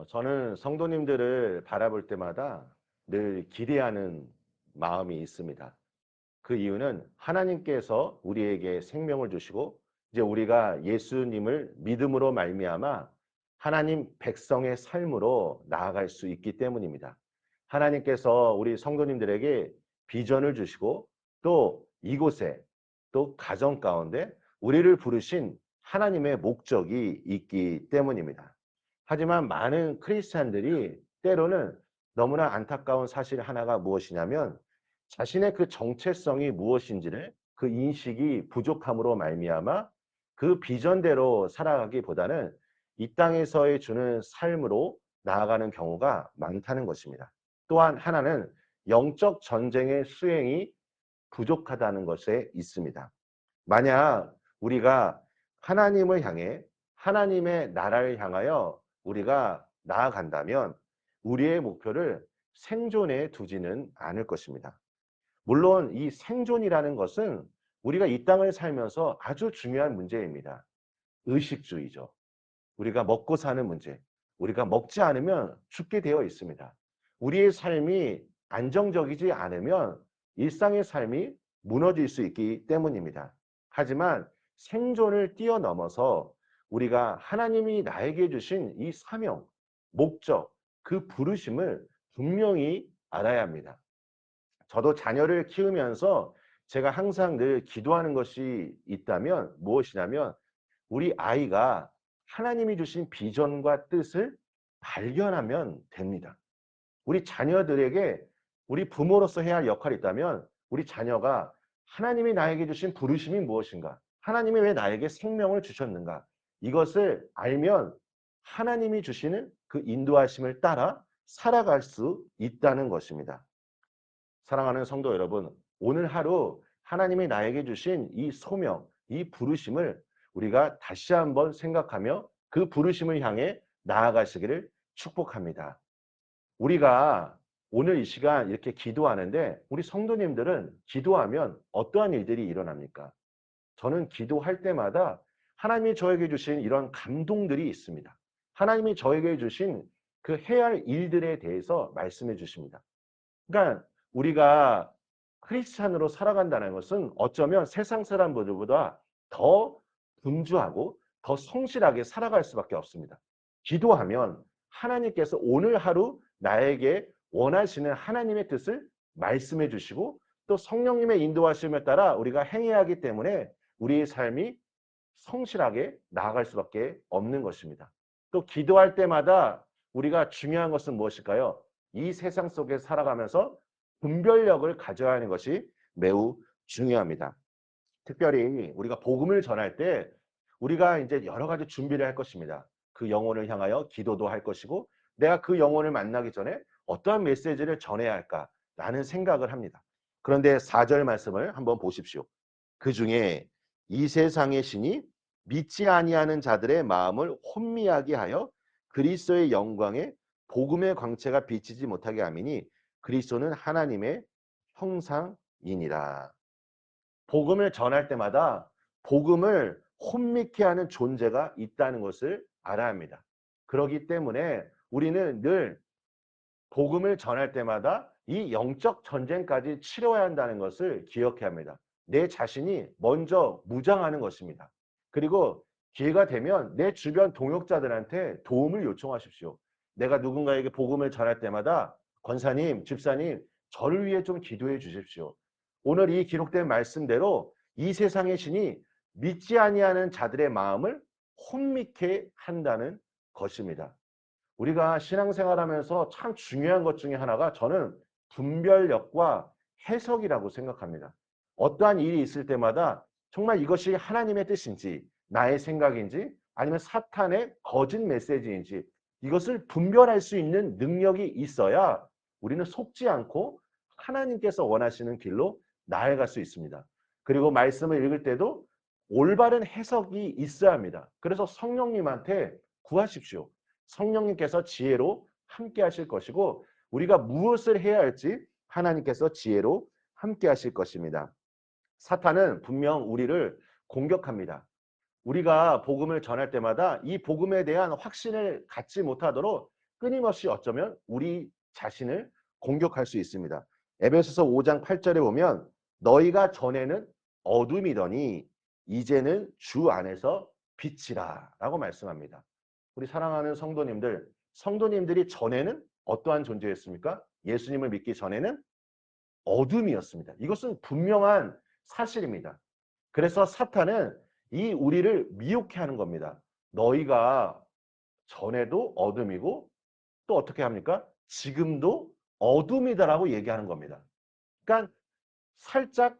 저는 성도님들을 바라볼 때마다 늘 기대하는 마음이 있습니다. 그 이유는 하나님께서 우리에게 생명을 주시고 이제 우리가 예수님을 믿음으로 말미암아 하나님 백성의 삶으로 나아갈 수 있기 때문입니다. 하나님께서 우리 성도님들에게 비전을 주시고 또 이곳에 또 가정 가운데 우리를 부르신 하나님의 목적이 있기 때문입니다. 하지만 많은 크리스찬들이 때로는 너무나 안타까운 사실 하나가 무엇이냐면 자신의 그 정체성이 무엇인지를 그 인식이 부족함으로 말미암아 그 비전대로 살아가기보다는 이 땅에서의 주는 삶으로 나아가는 경우가 많다는 것입니다. 또한 하나는 영적 전쟁의 수행이 부족하다는 것에 있습니다. 만약 우리가 하나님을 향해 하나님의 나라를 향하여 우리가 나아간다면 우리의 목표를 생존에 두지는 않을 것입니다. 물론 이 생존이라는 것은 우리가 이 땅을 살면서 아주 중요한 문제입니다. 의식주의죠. 우리가 먹고 사는 문제. 우리가 먹지 않으면 죽게 되어 있습니다. 우리의 삶이 안정적이지 않으면 일상의 삶이 무너질 수 있기 때문입니다. 하지만 생존을 뛰어넘어서 우리가 하나님이 나에게 주신 이 사명, 목적, 그 부르심을 분명히 알아야 합니다. 저도 자녀를 키우면서 제가 항상 늘 기도하는 것이 있다면 무엇이냐면 우리 아이가 하나님이 주신 비전과 뜻을 발견하면 됩니다. 우리 자녀들에게 우리 부모로서 해야 할 역할이 있다면 우리 자녀가 하나님이 나에게 주신 부르심이 무엇인가? 하나님이 왜 나에게 생명을 주셨는가? 이것을 알면 하나님이 주시는 그 인도하심을 따라 살아갈 수 있다는 것입니다. 사랑하는 성도 여러분, 오늘 하루 하나님이 나에게 주신 이 소명, 이 부르심을 우리가 다시 한번 생각하며 그 부르심을 향해 나아가시기를 축복합니다. 우리가 오늘 이 시간 이렇게 기도하는데 우리 성도님들은 기도하면 어떠한 일들이 일어납니까? 저는 기도할 때마다 하나님이 저에게 주신 이런 감동들이 있습니다. 하나님이 저에게 주신 그 해야 할 일들에 대해서 말씀해 주십니다. 그러니까 우리가 크리스찬으로 살아간다는 것은 어쩌면 세상 사람들보다 더 분주하고 더 성실하게 살아갈 수밖에 없습니다. 기도하면 하나님께서 오늘 하루 나에게 원하시는 하나님의 뜻을 말씀해 주시고 또 성령님의 인도하심에 따라 우리가 행해야 하기 때문에 우리의 삶이 성실하게 나아갈 수밖에 없는 것입니다. 또 기도할 때마다 우리가 중요한 것은 무엇일까요? 이 세상 속에 살아가면서 분별력을 가져야 하는 것이 매우 중요합니다. 특별히 우리가 복음을 전할 때 우리가 이제 여러 가지 준비를 할 것입니다. 그 영혼을 향하여 기도도 할 것이고 내가 그 영혼을 만나기 전에 어떠한 메시지를 전해야 할까라는 생각을 합니다. 그런데 4절 말씀을 한번 보십시오. 그 중에 이 세상의 신이 믿지 아니하는 자들의 마음을 혼미하게 하여 그리스도의 영광에 복음의 광채가 비치지 못하게 함이니 그리스도는 하나님의 형상이니라. 복음을 전할 때마다 복음을 혼미케 하는 존재가 있다는 것을 알아야 합니다. 그렇기 때문에 우리는 늘 복음을 전할 때마다 이 영적 전쟁까지 치러야 한다는 것을 기억해야 합니다. 내 자신이 먼저 무장하는 것입니다. 그리고 기회가 되면 내 주변 동역자들한테 도움을 요청하십시오. 내가 누군가에게 복음을 전할 때마다 권사님, 집사님, 저를 위해 좀 기도해 주십시오. 오늘 이 기록된 말씀대로 이 세상의 신이 믿지 아니하는 자들의 마음을 혼미케 한다는 것입니다. 우리가 신앙생활하면서 참 중요한 것 중에 하나가 저는 분별력과 해석이라고 생각합니다. 어떠한 일이 있을 때마다 정말 이것이 하나님의 뜻인지 나의 생각인지 아니면 사탄의 거짓 메시지인지 이것을 분별할 수 있는 능력이 있어야 우리는 속지 않고 하나님께서 원하시는 길로 나아갈 수 있습니다. 그리고 말씀을 읽을 때도 올바른 해석이 있어야 합니다. 그래서 성령님한테 구하십시오. 성령님께서 지혜로 함께 하실 것이고 우리가 무엇을 해야 할지 하나님께서 지혜로 함께 하실 것입니다. 사탄은 분명 우리를 공격합니다. 우리가 복음을 전할 때마다 이 복음에 대한 확신을 갖지 못하도록 끊임없이 어쩌면 우리 자신을 공격할 수 있습니다. 에베소서 5장 8절에 보면 너희가 전에는 어둠이더니 이제는 주 안에서 빛이라 라고 말씀합니다. 우리 사랑하는 성도님들, 성도님들이 전에는 어떠한 존재였습니까? 예수님을 믿기 전에는 어둠이었습니다. 이것은 분명한 사실입니다. 그래서 사탄은 이 우리를 미혹해 하는 겁니다. 너희가 전에도 어둠이고 또 어떻게 합니까? 지금도 어둠이다라고 얘기하는 겁니다. 그러니까 살짝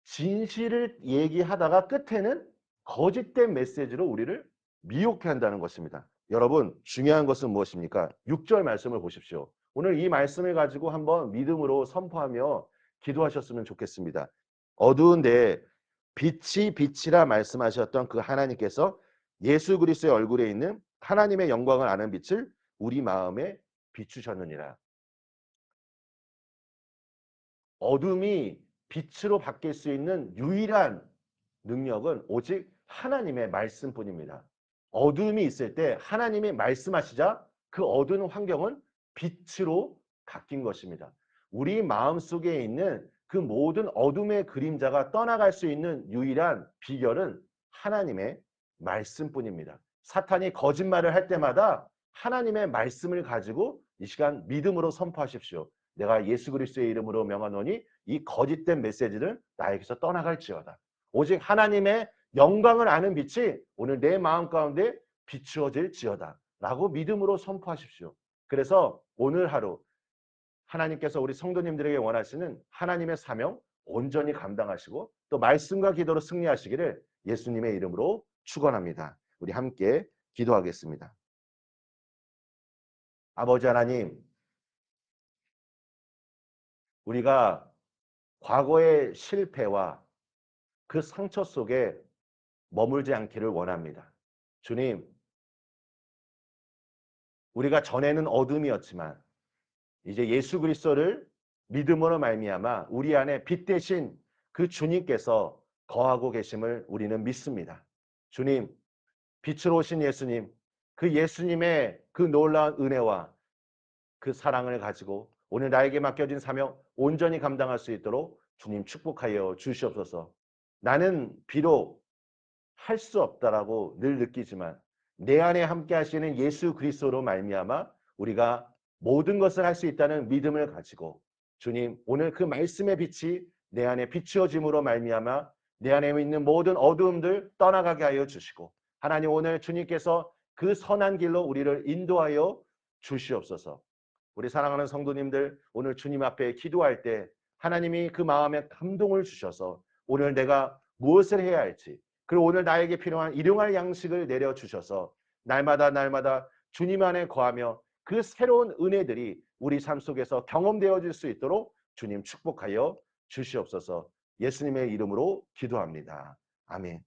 진실을 얘기하다가 끝에는 거짓된 메시지로 우리를 미혹해 한다는 것입니다. 여러분, 중요한 것은 무엇입니까? 6절 말씀을 보십시오. 오늘 이 말씀을 가지고 한번 믿음으로 선포하며 기도하셨으면 좋겠습니다. 어두운데 빛이 빛이라 말씀하셨던 그 하나님께서 예수 그리스도의 얼굴에 있는 하나님의 영광을 아는 빛을 우리 마음에 비추셨느니라. 어둠이 빛으로 바뀔 수 있는 유일한 능력은 오직 하나님의 말씀뿐입니다. 어둠이 있을 때 하나님이 말씀하시자 그 어두운 환경은 빛으로 바뀐 것입니다. 우리 마음속에 있는 그 모든 어둠의 그림자가 떠나갈 수 있는 유일한 비결은 하나님의 말씀뿐입니다. 사탄이 거짓말을 할 때마다 하나님의 말씀을 가지고 이 시간 믿음으로 선포하십시오. 내가 예수 그리스도의 이름으로 명하노니 이 거짓된 메시지를 나에게서 떠나갈지어다. 오직 하나님의 영광을 아는 빛이 오늘 내 마음 가운데 비추어질지어다 라고 믿음으로 선포하십시오. 그래서 오늘 하루 하나님께서 우리 성도님들에게 원하시는 하나님의 사명 온전히 감당하시고 또 말씀과 기도로 승리하시기를 예수님의 이름으로 축원합니다. 우리 함께 기도하겠습니다. 아버지 하나님, 우리가 과거의 실패와 그 상처 속에 머물지 않기를 원합니다. 주님, 우리가 전에는 어둠이었지만 이제 예수 그리스도를 믿음으로 말미암아 우리 안에 빛 대신 그 주님께서 거하고 계심을 우리는 믿습니다. 주님, 빛으로 오신 예수님, 그 예수님의 그 놀라운 은혜와 그 사랑을 가지고 오늘 나에게 맡겨진 사명 온전히 감당할 수 있도록 주님 축복하여 주시옵소서. 나는 비록 할 수 없다라고 늘 느끼지만 내 안에 함께 하시는 예수 그리스도로 말미암아 우리가 모든 것을 할 수 있다는 믿음을 가지고 주님 오늘 그 말씀의 빛이 내 안에 비추어짐으로 말미암아 내 안에 있는 모든 어두움들 떠나가게 하여 주시고 하나님 오늘 주님께서 그 선한 길로 우리를 인도하여 주시옵소서. 우리 사랑하는 성도님들 오늘 주님 앞에 기도할 때 하나님이 그 마음에 감동을 주셔서 오늘 내가 무엇을 해야 할지 그리고 오늘 나에게 필요한 일용할 양식을 내려주셔서 날마다 주님 안에 거하며 그 새로운 은혜들이 우리 삶 속에서 경험되어질 수 있도록 주님 축복하여 주시옵소서. 예수님의 이름으로 기도합니다. 아멘.